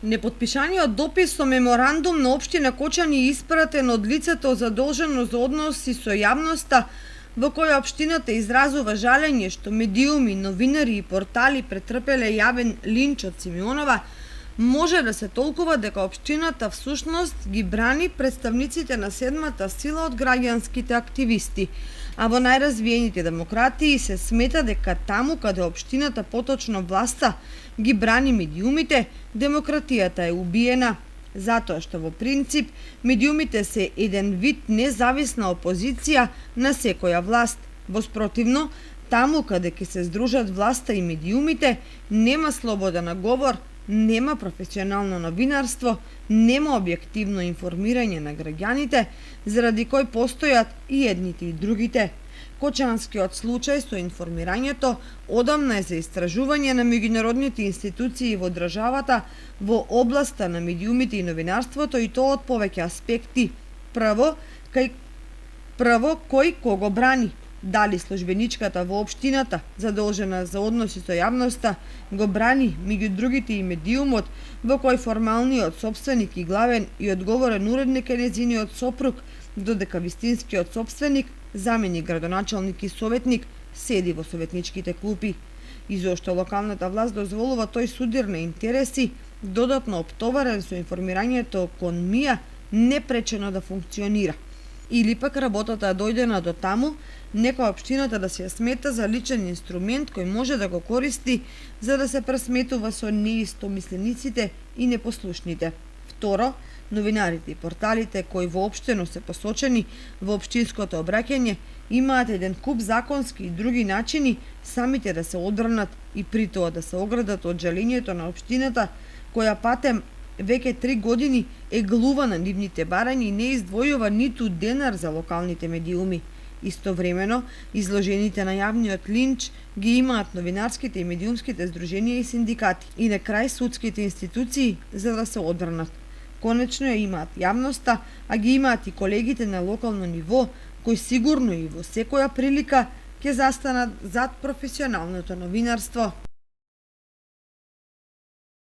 Непотпишаниот допис со меморандум на општина Кочани е испратен од лицето задолжено за односи со јавноста, во која општината изразува жалење што медиуми, новинари и портали претрпеле јавен линч од Симеонова, може да се толкува дека општината всушност ги брани представниците на седмата сила од граѓанските активисти, а во најразвиените демократии се смета дека таму каде општината, поточно власта, ги брани медиумите, демократијата е убиена, затоа што во принцип медиумите се еден вид независна опозиција на секоја власт. Воспротивно, таму каде ќе се здружат власта и медиумите, нема слобода на говор, нема професионално новинарство, нема објективно информирање на граѓаните, заради кој постојат и едните и другите. Кочанскиот случај со информирањето одамна е за истражување на меѓународните институции во државата во областа на медиумите и новинарството, и тоа од повеќе аспекти. Прво, кој кого брани? Дали службеничката во општината, задолжена за односи со јавноста, го брани меѓу другите и медиумот, во кој формалниот сопственик и главен и одговорен уредник е нејзиниот сопруг, додека вистинскиот сопственик, заменик градоначалник и советник седи во советничките клупи. И зошто локалната власт дозволува тој судир на интереси, додатно оптоварен со информирањето кон МИА, непречено да функционира. Или пак работата дојдена до таму, некоја општината да се ја смета за личен инструмент кој може да го користи за да се пресметува со неистомислениците и непослушните. Второ, новинарите и порталите кои воопштено се посочени во општинското обраќање имаат еден куп законски и други начини самите да се одбранат и при тоа да се оградат од жалењето на општината, која патем веќе 3 години глува на нивните барања и не издвојува ниту денар за локалните медиуми. Истовремено, изложените на јавниот линч ги имаат новинарските и медиумските здруженија и синдикати и на крај судските институции за да се одбранат. Конечно ја имаат јавноста, а ги имаат и колегите на локално ниво, кои сигурно и во секоја прилика ќе застанат зад професионалното новинарство.